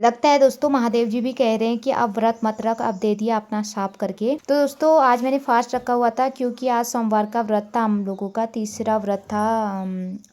लगता है दोस्तों महादेव जी भी कह रहे हैं कि अब व्रत मत रख, अब दे दिया अपना साफ करके। तो दोस्तों आज मैंने फास्ट रखा हुआ था क्योंकि आज सोमवार का व्रत था हम लोगों का, तीसरा व्रत था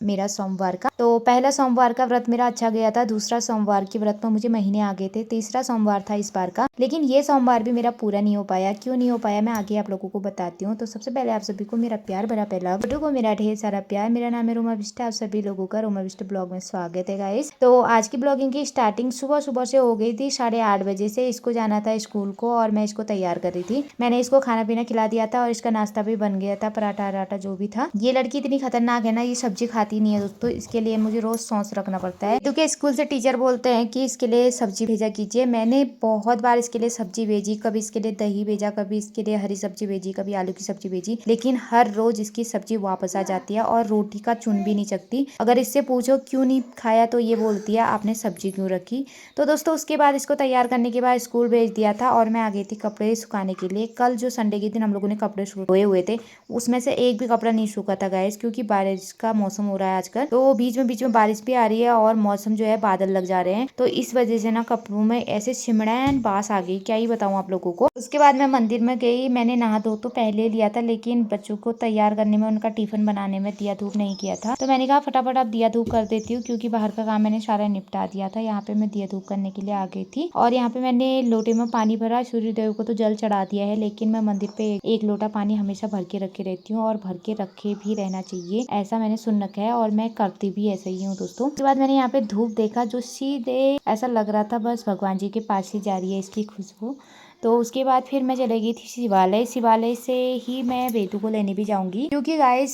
मेरा सोमवार का। तो पहला सोमवार का व्रत मेरा अच्छा गया था, दूसरा सोमवार के व्रत में मुझे महीने आ गए थे, तीसरा सोमवार था इस बार का। लेकिन ये सोमवार भी मेरा पूरा नहीं हो पाया। क्यों नहीं हो पाया मैं आगे आप लोगों को बताती हूँ। तो सबसे पहले आप सभी को मेरा प्यार भरा पहला वीडियो को मेरा ढेर सारा प्यार। मेरा नाम है रोमा विष्ट, आप सभी लोगों का रोमा विष्ट ब्लॉग में स्वागत है गाइस। तो आज की ब्लॉगिंग की स्टार्टिंग सुबह सुबह से हो गई थी 8:30 बजे से। इसको जाना था स्कूल को और मैं इसको तैयार कर रही थी। मैंने इसको खाना पीना खिला दिया था और इसका नाश्ता भी बन गया था, पराठा वराठा जो भी था। ये लड़की इतनी खतरनाक है ना, ये सब्जी खाती नहीं है दोस्तों। इसके लिए मुझे रोज सॉस रखना पड़ता है क्योंकि स्कूल से टीचर बोलते हैं कि इसके लिए सब्जी भेजा कीजिए। मैंने बहुत बार इसके लिए सब्जी भेजी, कभी इसके लिए दही भेजा, कभी इसके लिए हरी सब्जी भेजी, कभी आलू की सब्जी भेजी, लेकिन हर रोज इसकी सब्जी वापस आ जाती है और रोटी का चुन भी नहीं चखती। अगर इससे पूछो क्यों नहीं खाया तो ये बोलती है आपने सब्जी क्यों रखी। तो दोस्तों उसके बाद इसको तैयार करने के बाद स्कूल भेज दिया था और मैं आ गई थी कपड़े सुखाने के लिए। कल जो संडे के दिन हम लोगों ने कपड़े धोए हुए थे उसमें से एक भी कपड़ा नहीं सूखा था गाइस, क्योंकि बारिश का मौसम हो रहा है आजकल। तो बीच में बारिश भी आ रही है और मौसम जो है बादल लग जा रहे हैं, तो इस वजह से ना कपड़ों में ऐसे सिमड़ैन बास आ गई, क्या ही बताऊं आप लोगों को। उसके बाद मैं मंदिर में गई। मैंने नहा धो तो पहले लिया था, लेकिन बच्चों को तैयार करने में, उनका टिफिन बनाने में दिया धूप नहीं किया था। तो मैंने कहा फटाफट अब दिया धूप कर देती हूँ, क्योंकि बाहर का काम मैंने सारा निपटा दिया था। यहाँ पे मैं दिया धूप करने के लिए आ गई थी और यहाँ पे मैंने लोटे में पानी भरा। सूर्य देव को तो जल चढ़ा दिया है, लेकिन मैं मंदिर पे एक लोटा पानी हमेशा भर के रखे रहती हूँ और भर के रखे भी रहना चाहिए, ऐसा मैंने सुन रखा है और मैं करती भी ऐसा ही हूँ दोस्तों। उसके बाद मैंने यहाँ पे धूप देखा जो सीधे ऐसा लग रहा था बस भगवान जी के पास ही जा रही है इसकी खुशबू। तो उसके बाद फिर मैं चली गई थी शिवालय। शिवालय से ही मैं वेदू को लेने भी जाऊंगी, क्योंकि गाइस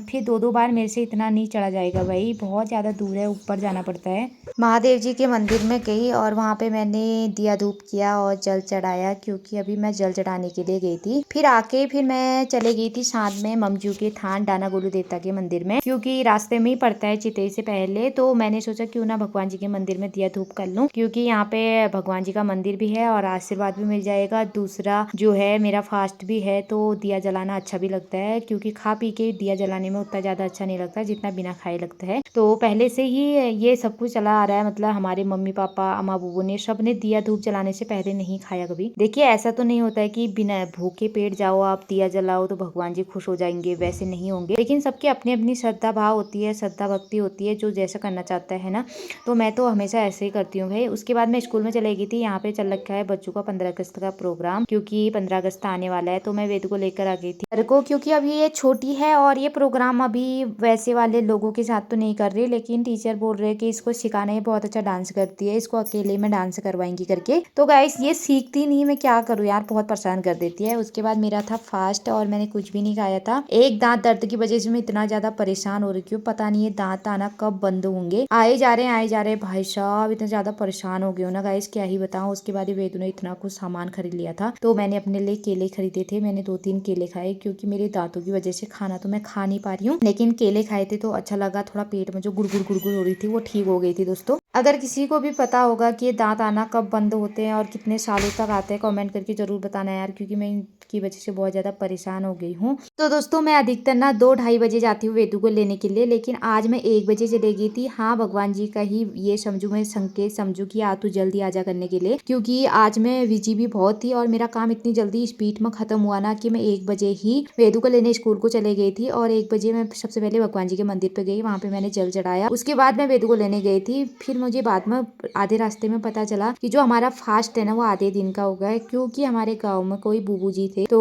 फिर दो दो बार मेरे से इतना नहीं चढ़ा जाएगा भाई, बहुत ज़्यादा दूर है, ऊपर जाना पड़ता है। महादेव जी के मंदिर में गई और वहाँ पे मैंने दिया धूप किया और जल चढ़ाया, क्योंकि अभी मैं जल चढ़ाने के लिए गई थी। फिर आके फिर मैं चले गई थी साथ में ममजू के थान डाना गोलू देवता के मंदिर में, क्योंकि रास्ते में ही पड़ता है चितई से पहले। तो मैंने सोचा क्यों ना भगवान जी के मंदिर में दिया धूप कर लूँ, क्योंकि यहाँ पे भगवान जी का मंदिर भी है और आशीर्वाद भी मिल जाएगा। दूसरा जो है मेरा फास्ट भी है, तो दिया जलाना अच्छा भी लगता है, क्योंकि खा पी के दिया जलाने में उतना ज्यादा अच्छा नहीं लगता जितना बिना खाए लगता है। तो पहले से ही ये सब कुछ चला आ रहा है, मतलब हमारे मम्मी पापा अम्मा बुबू ने सब ने दिया धूप जलाने से पहले नहीं खाया कभी। देखिए ऐसा तो नहीं होता है कि बिना भूखे पेट जाओ आप दिया जलाओ तो भगवान जी खुश हो जाएंगे, वैसे नहीं होंगे। लेकिन सबकी अपनी अपनी श्रद्धा भाव होती है, श्रद्धा भक्ति होती है, जो जैसा करना चाहता है ना। तो मैं तो हमेशा ऐसे ही करती हूँ भाई। उसके बाद मैं स्कूल में चले गई थी। यहाँ पे चल रखा है बच्चों का 15 अगस्त का प्रोग्राम, क्योंकि 15 अगस्त आने वाला है। तो मैं वेद को लेकर आ गई थी घर को, क्योंकि अभी ये छोटी है और ये प्रोग्राम अभी वैसे वाले लोगों के साथ तो नहीं कर रही, लेकिन टीचर बोल रहे हैं कि इसको सिखाना है, बहुत अच्छा डांस करती है, इसको अकेले में डांस करवाएंगी करके। तो गाइस ये सीखती नहीं, मैं क्या करूँ यार, बहुत परेशान कर देती है। उसके बाद मेरा था फास्ट और मैंने कुछ भी नहीं खाया था। एक दांत दर्द की वजह से मैं इतना ज्यादा परेशान हो रही हूँ, पता नहीं ये दांत आना कब बंद होंगे। आए जा रहे भाई साहब, इतना ज्यादा परेशान हो गए हो ना गाइस, क्या ही बताऊं। उसके बाद वेदू ने इतना कुछ सामान खरीद लिया था, तो मैंने अपने लिए केले खरीदे थे। मैंने 2-3 केले खाए, क्योंकि मेरे दांतों की वजह से खाना तो मैं खा नहीं पा रही हूँ, लेकिन केले खाए थे तो अच्छा लगा। थोड़ा पेट में जो गुड़गुड़ हो रही थी वो ठीक हो गई थी दोस्तों। अगर किसी को भी पता होगा कि ये दांत आना कब बंद होते हैं और कितने सालों तक आते हैं, कमेंट करके जरूर बताना यार, क्योंकि मैं इनकी वजह से बहुत ज्यादा परेशान हो गई हूँ। तो दोस्तों मैं अधिकतर ना 2-2:30 बजे जाती हूँ वेदू को लेने के लिए, लेकिन आज मैं 1 बजे चली गई थी। हाँ भगवान जी का ही ये समझू, मैं संकेत समझू कि आ तू जल्दी आजा करने के लिए, क्योंकि आज मैं बिजी भी बहुत थी और मेरा काम इतनी जल्दी स्पीड में खत्म हुआ ना कि मैं 1 बजे ही वेदू को लेने स्कूल को चले गई थी। और 1 बजे मैं सबसे पहले भगवान जी के मंदिर पे गई, वहाँ पे मैंने जल चढ़ाया। उसके बाद मैं वेदू को लेने गई थी। फिर मुझे बाद में आधे रास्ते में पता चला कि जो हमारा फास्ट है ना वो आधे दिन का हो गया है, क्योंकि हमारे गाँव में कोई बुबू जी थे, तो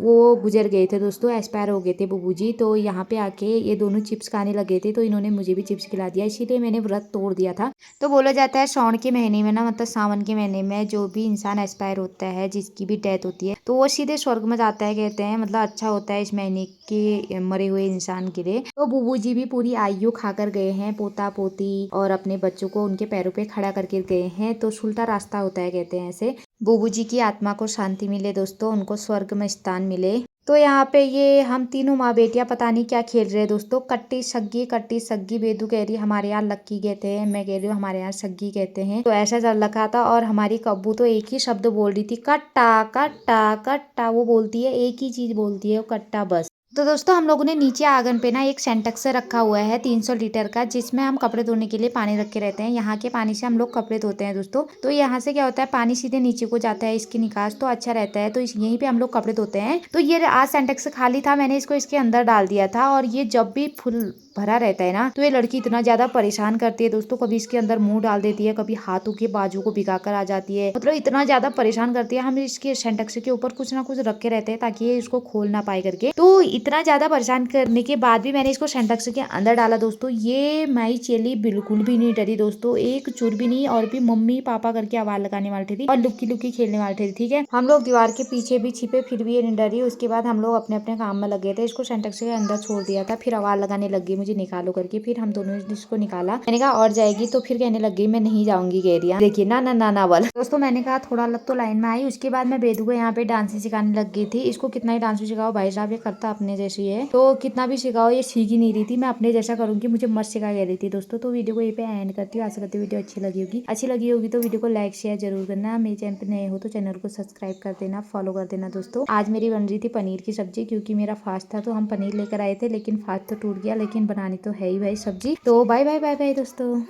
वो गुजर गए थे दोस्तों, एक्सपायर हो गए थे बुबू जी। तो यहाँ पे आके ये दोनों चिप्स खाने लगे थे, तो इन्होंने मुझे भी चिप्स खिला दिया, इसीलिए मैंने व्रत तोड़ दिया था। तो बोला जाता है सावन के महीने में ना, मतलब सावन के महीने में जो भी इंसान एक्सपायर होता है, जिसकी भी डेथ होती है, तो वो सीधे स्वर्ग में जाता है कहते हैं, मतलब अच्छा होता है इस महीने के मरे हुए इंसान के लिए। तो बुबू जी भी पूरी आयु खाकर गए हैं, पोता पोती और अपने बच्चों को उनके पैरों पे खड़ा करके गए हैं, तो सुलटा रास्ता होता है कहते हैं ऐसे। बुबू जी की आत्मा को शांति मिले दोस्तों, उनको स्वर्ग में स्थान मिले। तो यहाँ पे ये हम तीनों माँ बेटियां पता नहीं क्या खेल रहे हैं दोस्तों, कट्टी सग्गी। बेदू कह रही है हमारे यहाँ लक्की कहते हैं, मैं कह रही हूँ हमारे यहाँ सग्गी कहते हैं। तो ऐसा चल रखा था और हमारी कब्बू तो एक ही शब्द बोल रही थी, कट्टा कट्टा कट्टा। वो बोलती है एक ही चीज बोलती है, वो कट्टा बस। तो दोस्तों हम लोगों ने नीचे आंगन पे ना एक सेंटेक्स रखा हुआ है 300 लीटर का, जिसमें हम कपड़े धोने के लिए पानी रखे रहते हैं। यहाँ के पानी से हम लोग कपड़े धोते हैं दोस्तों। तो यहाँ से क्या होता है, पानी सीधे नीचे को जाता है, इसकी निकास तो अच्छा रहता है। तो यहीं पे हम लोग कपड़े धोते हैं। तो ये आज सेंटेक्स खाली था, मैंने इसको इसके अंदर डाल दिया था। और ये जब भी फुल भरा रहता है ना, तो ये लड़की इतना ज्यादा परेशान करती है दोस्तों। कभी इसके अंदर मुंह डाल देती है, कभी हाथों के बाजू को भिगा कर आ जाती है। मतलब इतना ज्यादा परेशान करती है। हम इसके सेंटेक्स के ऊपर कुछ ना कुछ रखे रहते हैं ताकि ये इसको खोल ना पाए करके। तो इतना ज्यादा परेशान करने के बाद भी मैंने इसको सेंटेक्स के अंदर डाला दोस्तों। ये माई चेली बिल्कुल भी नहीं डरी दोस्तों, एक चुर भी नहीं। और भी मम्मी पापा करके आवाज लगाने वाले थे और लुक्की लुक्की खेलने वाले थे। ठीक है, हम लोग दीवार के पीछे भी छिपे, फिर भी ये नहीं डरी। उसके बाद हम लोग अपने अपने काम में लगे थे। इसको सेंटेक्स के अंदर छोड़ दिया था, फिर आवाज लगाने लग गई मुझे निकालो करके। फिर हम दोनों ने इसको निकाला। मैंने कहा और जाएगी, तो फिर कहने लग गई मैं नहीं जाऊंगी। कह रही है देखिए ना ना ना ना वाला। दोस्तों मैंने कहा थोड़ा अलग तो लाइन में आई। उसके बाद मैं बेदू को यहाँ पे डांस सिखाने लग गई थी। इसको कितना ही डांस सिखाओ भाई साहब, ये करता अपने जैसी है। तो कितना भी सिखाओ ये सीख ही नहीं रही थी। मैं अपने जैसा करूंगी, मुझे मस्त सिखा कह रही थी दोस्तों। तो वीडियो को ये पे एंड करती हूँ। आशा करती हूँ वीडियो अच्छी लगी होगी तो वीडियो को लाइक शेयर जरूर करना। मेरे चैनल पे नए हो तो चैनल को सब्सक्राइब कर देना, फॉलो कर देना दोस्तों। आज मेरी बन रही थी पनीर की सब्जी, क्योंकि मेरा फास्ट था। तो हम पनीर लेकर आए थे, लेकिन फास्ट तो टूट गया, लेकिन बनानी तो है ही भाई सब्जी। तो बाय बाय बाय बाय दोस्तों।